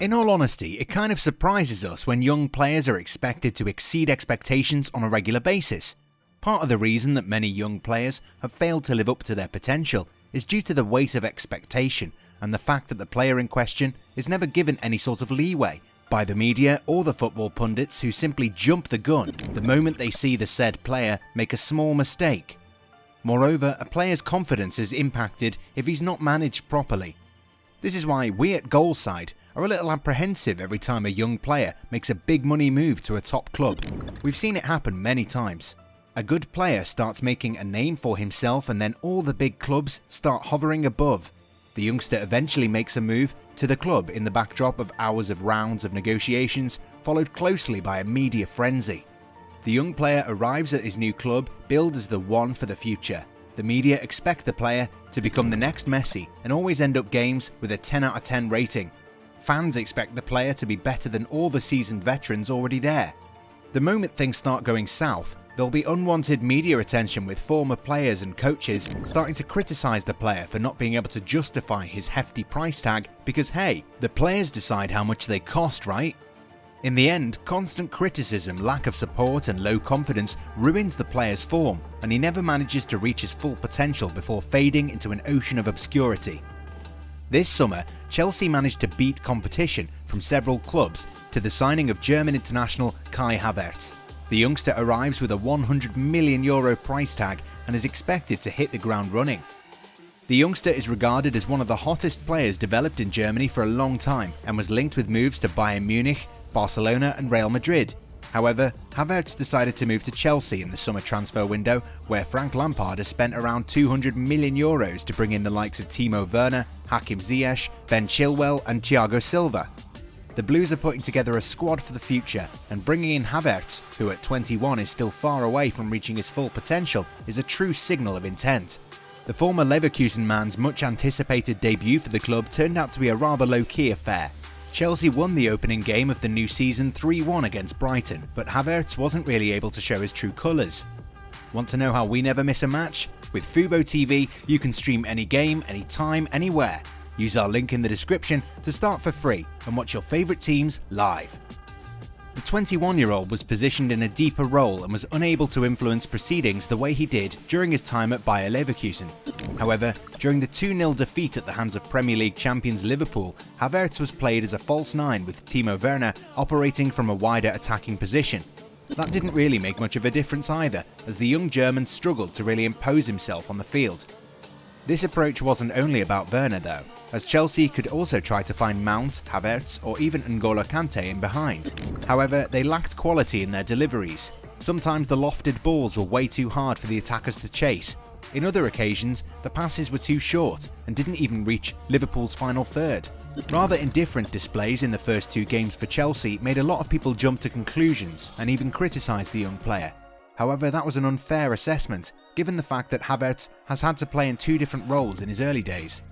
In all honesty, it kind of surprises us when young players are expected to exceed expectations on a regular basis. Part of the reason that many young players have failed to live up to their potential is due to the weight of expectation and the fact that the player in question is never given any sort of leeway by the media or the football pundits, who simply jump the gun the moment they see the said player make a small mistake. Moreover, a player's confidence is impacted if he's not managed properly. This is why we at Goalside are a little apprehensive every time a young player makes a big money move to a top club. We've seen it happen many times. A good player starts making a name for himself and then all the big clubs start hovering above. The youngster eventually makes a move to the club in the backdrop of hours of rounds of negotiations, followed closely by a media frenzy. The young player arrives at his new club billed as the one for the future. The media expect the player to become the next Messi and always end up games with a 10 out of 10 rating. Fans expect the player to be better than all the seasoned veterans already there. The moment things start going south, there'll be unwanted media attention, with former players and coaches starting to criticise the player for not being able to justify his hefty price tag because, hey, the players decide how much they cost, right? In the end, constant criticism, lack of support and low confidence ruins the player's form, and he never manages to reach his full potential before fading into an ocean of obscurity. This summer, Chelsea managed to beat competition from several clubs to the signing of German international Kai Havertz. The youngster arrives with a €100 million price tag and is expected to hit the ground running. The youngster is regarded as one of the hottest players developed in Germany for a long time and was linked with moves to Bayern Munich, Barcelona and Real Madrid. However, Havertz decided to move to Chelsea in the summer transfer window, where Frank Lampard has spent around €200 million to bring in the likes of Timo Werner, Hakim Ziyech, Ben Chilwell and Thiago Silva. The Blues are putting together a squad for the future, and bringing in Havertz, who at 21 is still far away from reaching his full potential, is a true signal of intent. The former Leverkusen man's much anticipated debut for the club turned out to be a rather low-key affair. Chelsea won the opening game of the new season 3-1 against Brighton, but Havertz wasn't really able to show his true colours. Want to know how we never miss a match? With Fubo TV, you can stream any game, anytime, anywhere. Use our link in the description to start for free and watch your favourite teams live. The 21-year-old was positioned in a deeper role and was unable to influence proceedings the way he did during his time at Bayer Leverkusen. However, during the 2-0 defeat at the hands of Premier League champions Liverpool, Havertz was played as a false nine with Timo Werner operating from a wider attacking position. That didn't really make much of a difference either, as the young German struggled to really impose himself on the field. This approach wasn't only about Werner though, as Chelsea could also try to find Mount, Havertz or even N'Golo Kante in behind. However, they lacked quality in their deliveries. Sometimes the lofted balls were way too hard for the attackers to chase. In other occasions, the passes were too short and didn't even reach Liverpool's final third. Rather indifferent displays in the first two games for Chelsea made a lot of people jump to conclusions and even criticise the young player. However, that was an unfair assessment, given the fact that Havertz has had to play in two different roles in his early days.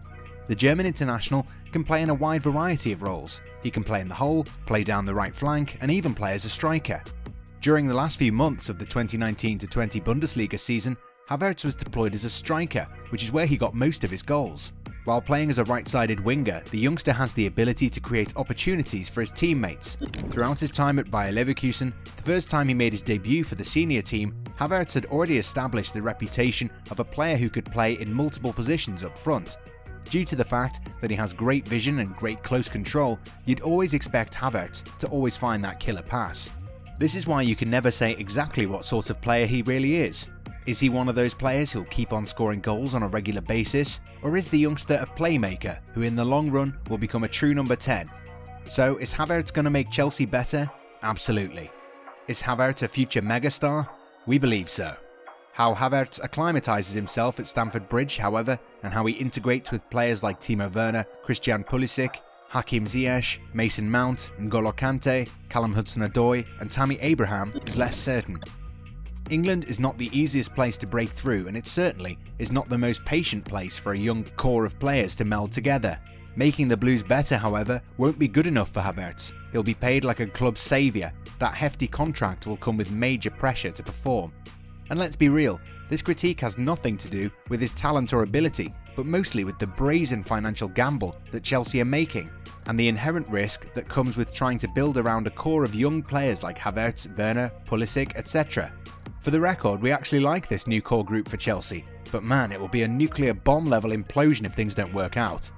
The German international can play in a wide variety of roles. He can play in the hole, play down the right flank, and even play as a striker. During the last few months of the 2019-20 Bundesliga season, Havertz was deployed as a striker, which is where he got most of his goals. While playing as a right-sided winger, the youngster has the ability to create opportunities for his teammates. Throughout his time at Bayer Leverkusen, the first time he made his debut for the senior team, Havertz had already established the reputation of a player who could play in multiple positions up front. Due to the fact that he has great vision and great close control, you'd always expect Havertz to always find that killer pass. This is why you can never say exactly what sort of player he really is. Is he one of those players who'll keep on scoring goals on a regular basis, or is the youngster a playmaker who in the long run will become a true number 10? So is Havertz going to make Chelsea better? Absolutely. Is Havertz a future megastar? We believe so. How Havertz acclimatises himself at Stamford Bridge, however, and how he integrates with players like Timo Werner, Christian Pulisic, Hakim Ziyech, Mason Mount, N'Golo Kante, Callum Hudson-Odoi and Tammy Abraham is less certain. England is not the easiest place to break through, and it certainly is not the most patient place for a young core of players to meld together. Making the Blues better, however, won't be good enough for Havertz. He'll be paid like a club saviour. That hefty contract will come with major pressure to perform. And let's be real, this critique has nothing to do with his talent or ability. but mostly with the brazen financial gamble that Chelsea are making, and the inherent risk that comes with trying to build around a core of young players like Havertz, Werner, Pulisic, etc. For the record, we actually like this new core group for Chelsea, but man, it will be a nuclear bomb level implosion if things don't work out.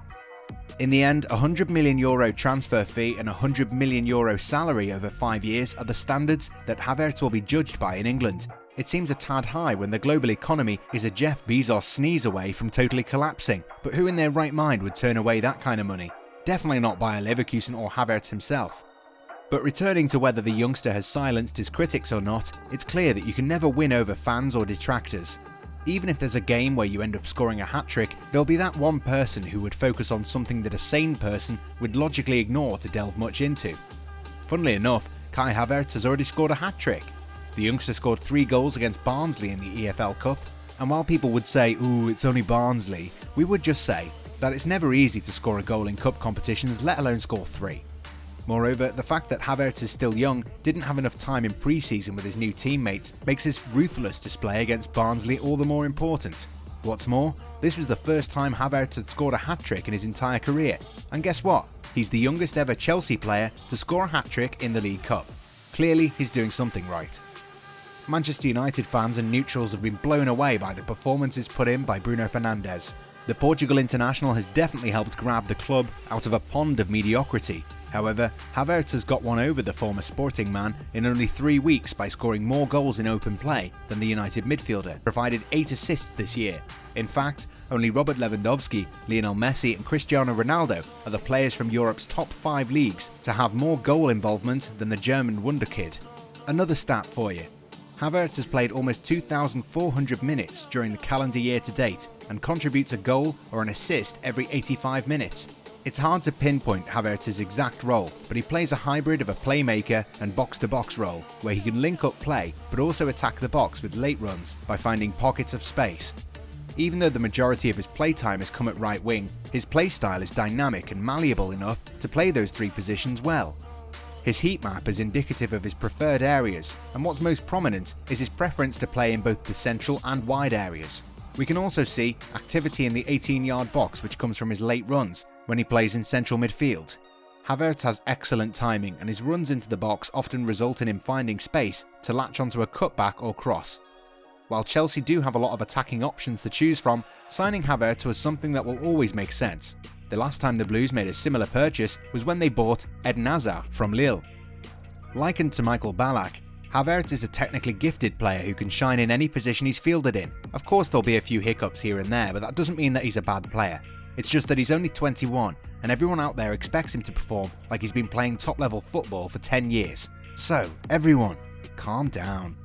In the end, a €100 million transfer fee and a €100 million salary over 5 years are the standards that Havertz will be judged by in England. It seems a tad high when the global economy is a Jeff Bezos sneeze away from totally collapsing, but who in their right mind would turn away that kind of money? Definitely not Bayer Leverkusen or Havertz himself. But returning to whether the youngster has silenced his critics or not, it's clear that you can never win over fans or detractors. Even if there's a game where you end up scoring a hat-trick, there'll be that one person who would focus on something that a sane person would logically ignore to delve much into. Funnily enough, Kai Havertz has already scored a hat-trick. The youngster scored 3 goals against Barnsley in the EFL Cup, and while people would say, "Ooh, it's only Barnsley," we would just say that it's never easy to score a goal in cup competitions, let alone score 3. Moreover, the fact that Havertz is still young, didn't have enough time in pre-season with his new teammates, makes his ruthless display against Barnsley all the more important. What's more, this was the first time Havertz had scored a hat-trick in his entire career, and guess what? He's the youngest ever Chelsea player to score a hat-trick in the League Cup. Clearly, he's doing something right. Manchester United fans and neutrals have been blown away by the performances put in by Bruno Fernandes. The Portugal international has definitely helped grab the club out of a pond of mediocrity. However, Havertz has got one over the former Sporting man in only 3 weeks by scoring more goals in open play than the United midfielder, provided 8 assists this year. In fact, only Robert Lewandowski, Lionel Messi and Cristiano Ronaldo are the players from Europe's top 5 leagues to have more goal involvement than the German wonderkid. Another stat for you. Havertz has played almost 2,400 minutes during the calendar year to date and contributes a goal or an assist every 85 minutes. It's hard to pinpoint Havertz's exact role, but he plays a hybrid of a playmaker and box-to-box role, where he can link up play but also attack the box with late runs by finding pockets of space. Even though the majority of his playtime has come at right wing, his playstyle is dynamic and malleable enough to play those 3 positions well. His heat map is indicative of his preferred areas, and what's most prominent is his preference to play in both the central and wide areas. We can also see activity in the 18-yard box, which comes from his late runs when he plays in central midfield. Havertz has excellent timing, and his runs into the box often result in him finding space to latch onto a cutback or cross. While Chelsea do have a lot of attacking options to choose from, signing Havertz was something that will always make sense. The last time the Blues made a similar purchase was when they bought Eden Hazard from Lille. Likened to Michael Ballack, Havertz is a technically gifted player who can shine in any position he's fielded in. Of course there'll be a few hiccups here and there, but that doesn't mean that he's a bad player. It's just that he's only 21, and everyone out there expects him to perform like he's been playing top-level football for 10 years. So, everyone, calm down.